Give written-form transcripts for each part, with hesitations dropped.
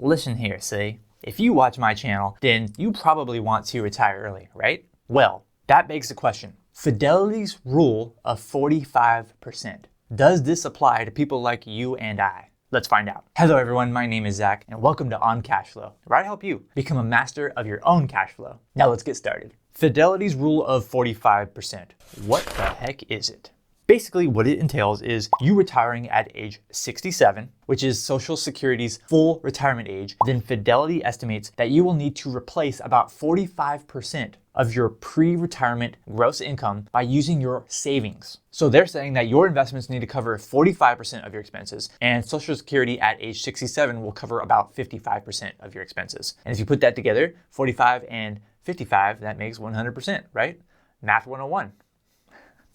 Listen here, see? If you watch my channel, then you probably want to retire early, right? Well, that begs the question. Fidelity's rule of 45%. Does this apply to people like you and I? Let's find out. Hello everyone, my name is Zach and welcome to On Cash Flow, where I help you become a master of your own cash flow. Now let's get started. Fidelity's rule of 45%. What the heck is it? Basically, what it entails is you retiring at age 67, which is Social Security's full retirement age. Then Fidelity estimates that you will need to replace about 45% of your pre-retirement gross income by using your savings. So they're saying that your investments need to cover 45% of your expenses, and Social Security at age 67 will cover about 55% of your expenses. And if you put that together, 45 and 55, that makes 100%, right? Math 101.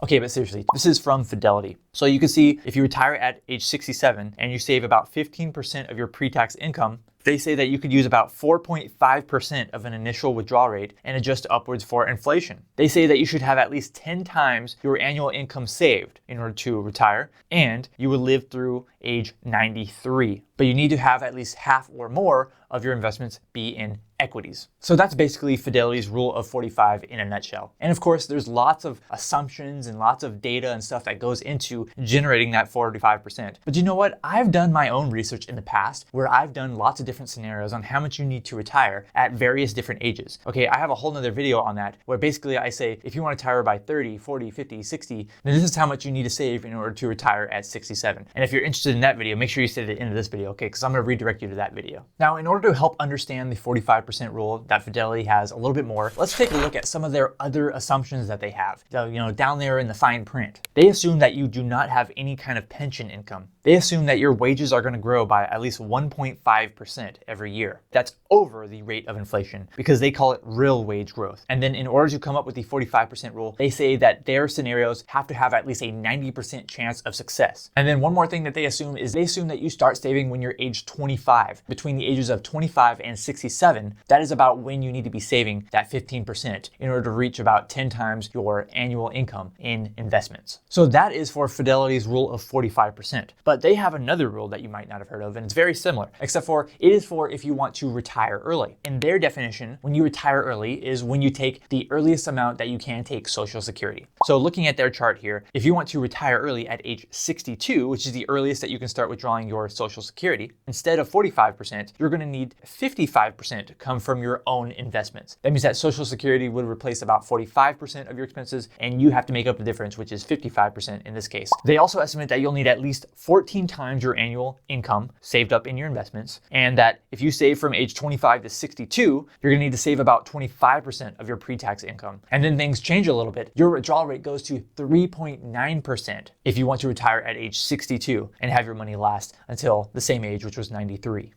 Okay, but seriously, this is from Fidelity. So you can see if you retire at age 67 and you save about 15% of your pre-tax income, they say that you could use about 4.5% of an initial withdrawal rate and adjust upwards for inflation. They say that you should have at least 10 times your annual income saved in order to retire, and you would live through age 93. But you need to have at least half or more of your investments be in equities. So that's basically Fidelity's rule of 45 in a nutshell. And of course, there's lots of assumptions and lots of data and stuff that goes into generating that 45%. But you know what? I've done my own research in the past where I've done lots of different scenarios on how much you need to retire at various different ages. Okay, I have a whole nother video on that where basically I say, if you want to retire by 30, 40, 50, 60, then this is how much you need to save in order to retire at 67. And if you're interested in that video, make sure you stay to the end of this video, okay? Because I'm going to redirect you to that video. Now, in order to help understand the 45% rule that Fidelity has a little bit more, let's take a look at some of their other assumptions that they have. So, down there in the fine print, they assume that you do not have any kind of pension income. They assume that your wages are going to grow by at least 1.5% every year. That's over the rate of inflation because they call it real wage growth. And then in order to come up with the 45% rule, they say that their scenarios have to have at least a 90% chance of success. And then one more thing that they assume is they assume that you start saving when you're age 25. Between the ages of 25 and 67, that is about when you need to be saving that 15% in order to reach about 10 times your annual income in investments. So that is for Fidelity's rule of 45%. But they have another rule that you might not have heard of, and it's very similar, except for it is for if you want to retire early. In their definition, when you retire early is when you take the earliest amount that you can take Social Security. So looking at their chart here, if you want to retire early at age 62, which is the earliest that you can start withdrawing your Social Security, instead of 45%, you're going to need 55% to come from your own investments. That means that Social Security would replace about 45% of your expenses, and you have to make up the difference, which is 55% in this case. They also estimate that you'll need at least 14 times your annual income saved up in your investments, and that if you save from age 25 to 62, you're gonna need to save about 25% of your pre-tax income. And then things change a little bit. Your withdrawal rate goes to 3.9% if you want to retire at age 62 and have your money last until the same age, which was 93.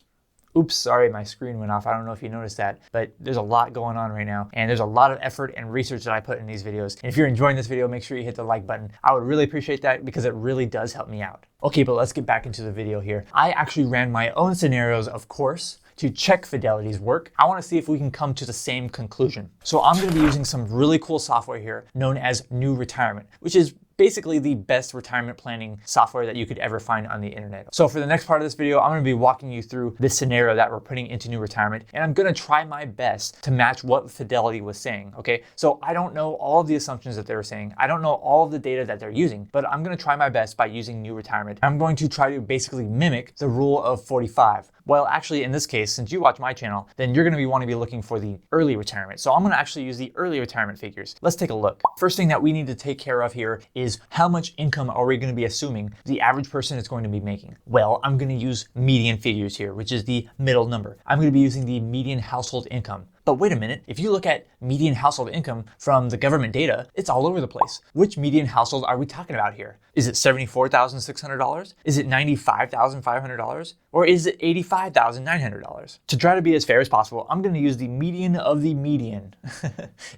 Oops, sorry, my screen went off. I don't know if you noticed that, but there's a lot going on right now. And there's a lot of effort and research that I put in these videos. And if you're enjoying this video, make sure you hit the like button. I would really appreciate that because it really does help me out. Okay, but let's get back into the video here. I actually ran my own scenarios, of course, to check Fidelity's work. I want to see if we can come to the same conclusion. So I'm going to be using some really cool software here known as New Retirement, which is basically the best retirement planning software that you could ever find on the internet. So for the next part of this video, I'm gonna be walking you through this scenario that we're putting into New Retirement, and I'm gonna try my best to match what Fidelity was saying, okay? So I don't know all of the assumptions that they were saying. I don't know all of the data that they're using, but I'm gonna try my best by using New Retirement. I'm going to try to basically mimic the rule of 45. Well, actually, in this case, since you watch my channel, then you're gonna want to be looking for the early retirement. So I'm gonna actually use the early retirement figures. Let's take a look. First thing that we need to take care of here is how much income are we gonna be assuming the average person is going to be making? Well, I'm gonna use median figures here, which is the middle number. I'm gonna be using the median household income. But wait a minute, if you look at median household income from the government data, it's all over the place. Which median household are we talking about here? Is it $74,600? Is it $95,500? Or is it $85,900? To try to be as fair as possible, I'm gonna use the median of the median,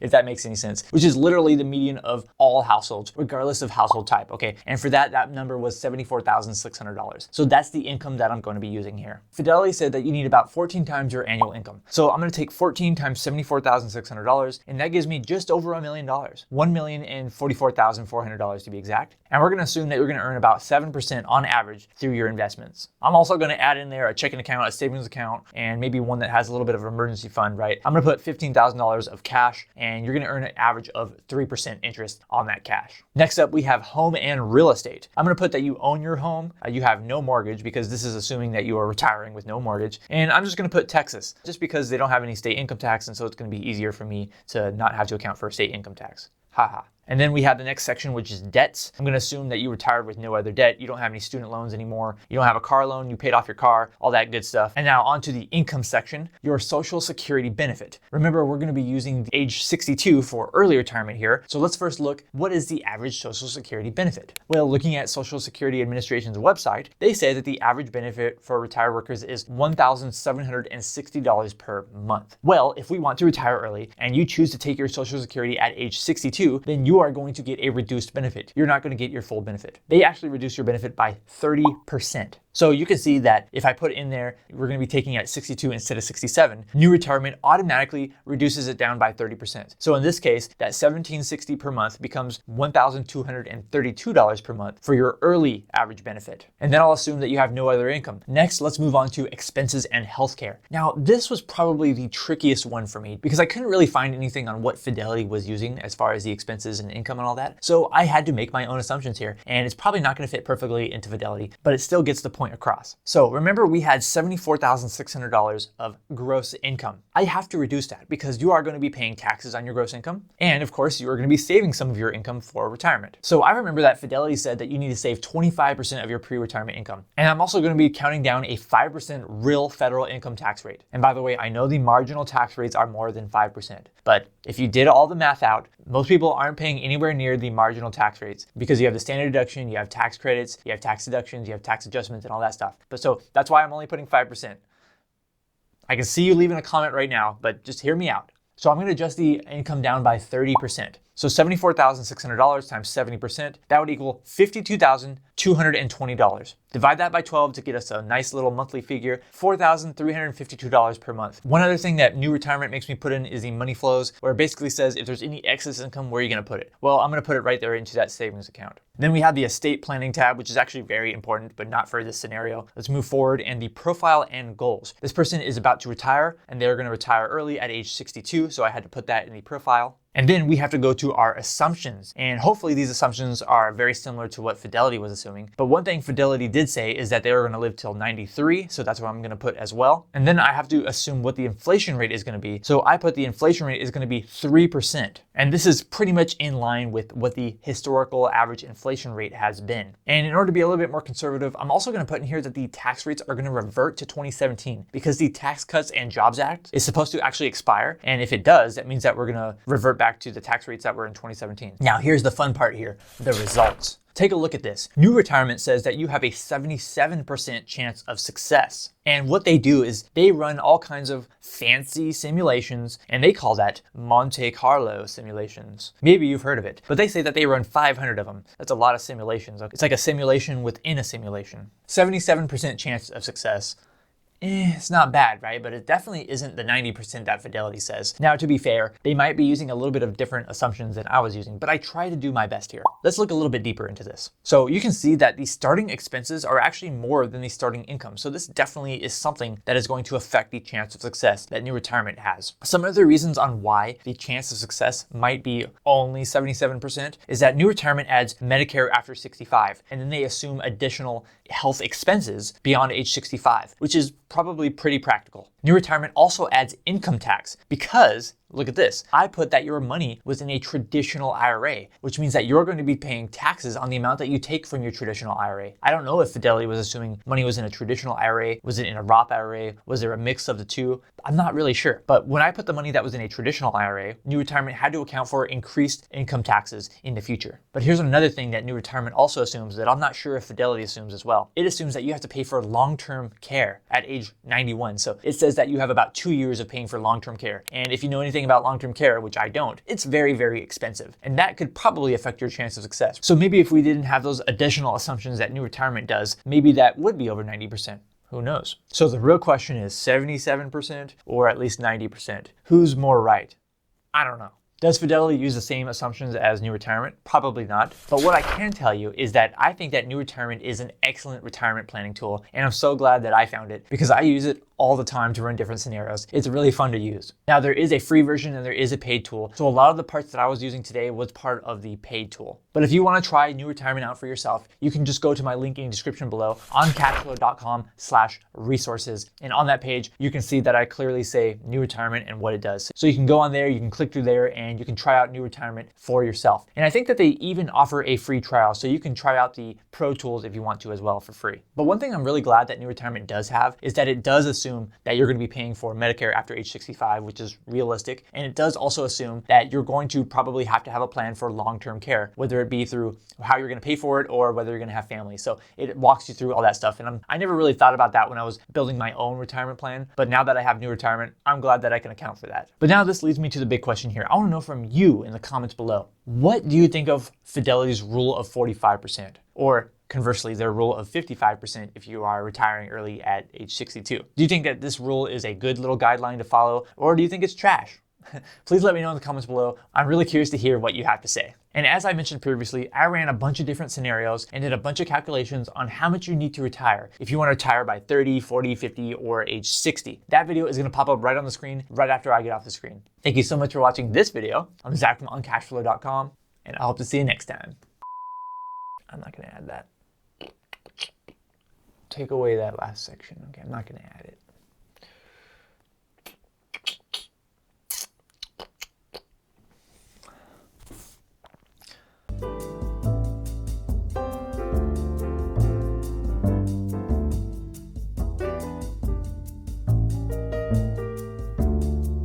if that makes any sense, which is literally the median of all households, regardless of household type, okay? And for that number was $74,600. So that's the income that I'm going to be using here. Fidelity said that you need about 14 times your annual income. So I'm gonna take 14 times $74,600, and that gives me just over $1 million. $1,044,400 to be exact. And we're gonna assume that you're gonna earn about 7% on average through your investments. I'm also gonna add in there a checking account, a savings account, and maybe one that has a little bit of an emergency fund, right? I'm gonna put $15,000 of cash, and you're gonna earn an average of 3% interest on that cash. Next up, we have home and real estate. I'm gonna put that you own your home, you have no mortgage, because this is assuming that you are retiring with no mortgage. And I'm just gonna put Texas, just because they don't have any state income tax, and so it's gonna be easier for me to not have to account for state income tax. Haha. And then we have the next section, which is debts. I'm gonna assume that you retired with no other debt. You don't have any student loans anymore. You don't have a car loan, you paid off your car, all that good stuff. And now onto the income section, your Social Security benefit. Remember, we're gonna be using age 62 for early retirement here. So let's first look, what is the average Social Security benefit? Well, looking at Social Security Administration's website, they say that the average benefit for retired workers is $1,760 per month. Well, if we want to retire early and you choose to take your Social Security at age 62, then you are going to get a reduced benefit. You're not going to get your full benefit. They actually reduce your benefit by 30%. So you can see that if I put in there, we're going to be taking it at 62 instead of 67, new retirement automatically reduces it down by 30%. So in this case, that $1,760 per month becomes $1,232 per month for your early average benefit. And then I'll assume that you have no other income. Next, let's move on to expenses and healthcare. Now, this was probably the trickiest one for me because I couldn't really find anything on what Fidelity was using as far as the expenses and income and all that. So I had to make my own assumptions here, and it's probably not going to fit perfectly into Fidelity, but it still gets the point across. So remember, we had $74,600 of gross income. I have to reduce that because you are going to be paying taxes on your gross income. And of course, you are going to be saving some of your income for retirement. So I remember that Fidelity said that you need to save 25% of your pre-retirement income. And I'm also going to be counting down a 5% real federal income tax rate. And by the way, I know the marginal tax rates are more than 5%, but if you did all the math out, most people aren't paying anywhere near the marginal tax rates because you have the standard deduction, you have tax credits, you have tax deductions, you have tax adjustments and all that stuff. But so that's why I'm only putting 5%. I can see you leaving a comment right now, but just hear me out. So I'm going to adjust the income down by 30%. So $74,600 times 70%, that would equal $52,220. Divide that by 12 to get us a nice little monthly figure, $4,352 per month. One other thing that new retirement makes me put in is the money flows, where it basically says if there's any excess income, where are you going to put it? Well, I'm going to put it right there into that savings account. Then we have the estate planning tab, which is actually very important, but not for this scenario. Let's move forward, and the profile and goals. This person is about to retire, and they're going to retire early at age 62, so I had to put that in the profile. And then we have to go to our assumptions. And hopefully these assumptions are very similar to what Fidelity was assuming. But one thing Fidelity did say is that they were going to live till 93. So that's what I'm going to put as well. And then I have to assume what the inflation rate is going to be. So I put the inflation rate is going to be 3%. And this is pretty much in line with what the historical average inflation rate has been. And in order to be a little bit more conservative, I'm also going to put in here that the tax rates are going to revert to 2017 because the Tax Cuts and Jobs Act is supposed to actually expire. And if it does, that means that we're going to revert back to the tax rates that were in 2017. Now, here's the fun part here, the results. Take a look at this. New retirement says that you have a 77% chance of success. And what they do is they run all kinds of fancy simulations, and they call that Monte Carlo simulations. Maybe you've heard of it, but they say that they run 500 of them. That's a lot of simulations. It's like a simulation within a simulation. 77% chance of success. It's not bad, right? But it definitely isn't the 90% that Fidelity says. Now, to be fair, they might be using a little bit of different assumptions than I was using, but I try to do my best here. Let's look a little bit deeper into this. So you can see that the starting expenses are actually more than the starting income. So this definitely is something that is going to affect the chance of success that new retirement has. Some of the reasons on why the chance of success might be only 77% is that new retirement adds Medicare after 65, and then they assume additional health expenses beyond age 65, which is probably pretty practical. New retirement also adds income tax because, look at this, I put that your money was in a traditional IRA, which means that you're going to be paying taxes on the amount that you take from your traditional IRA. I don't know if Fidelity was assuming money was in a traditional IRA, was it in a Roth IRA, was there a mix of the two? I'm not really sure. But when I put the money that was in a traditional IRA, new retirement had to account for increased income taxes in the future. But here's another thing that new retirement also assumes that I'm not sure if Fidelity assumes as well. It assumes that you have to pay for long-term care at age 91. So it says that you have about 2 years of paying for long-term care. And if you know anything about long-term care, which I don't, it's very, very expensive. And that could probably affect your chance of success. So maybe if we didn't have those additional assumptions that new retirement does, maybe that would be over 90%. Who knows? So the real question is 77% or at least 90%. Who's more right? I don't know. Does Fidelity use the same assumptions as New Retirement? Probably not. But what I can tell you is that I think that New Retirement is an excellent retirement planning tool, and I'm so glad that I found it because I use it all the time to run different scenarios. It's really fun to use. Now, there is a free version and there is a paid tool. So a lot of the parts that I was using today was part of the paid tool. But if you want to try New Retirement out for yourself, you can just go to my link in the description below on cashflow.com/resources. And on that page, you can see that I clearly say New Retirement and what it does. So you can go on there, you can click through there, and you can try out New Retirement for yourself. And I think that they even offer a free trial. So you can try out the pro tools if you want to as well for free. But one thing I'm really glad that New Retirement does have is that it does assume that you're going to be paying for Medicare after age 65, which is realistic. And it does also assume that you're going to probably have to have a plan for long-term care, whether it be through how you're going to pay for it or whether you're going to have family. So it walks you through all that stuff. And I never really thought about that when I was building my own retirement plan. But now that I have New Retirement, I'm glad that I can account for that. But now this leads me to the big question here. I want to know from you in the comments below. What do you think of Fidelity's rule of 45%? Or conversely, their rule of 55% if you are retiring early at age 62. Do you think that this rule is a good little guideline to follow, or do you think it's trash? Please let me know in the comments below. I'm really curious to hear what you have to say. And as I mentioned previously, I ran a bunch of different scenarios and did a bunch of calculations on how much you need to retire if you want to retire by 30, 40, 50, or age 60. That video is going to pop up right on the screen right after I get off the screen. Thank you so much for watching this video. I'm Zach from OnCashflow.com, and I hope to see you next time. I'm not going to add that. Take away that last section. Okay, I'm not going to add it.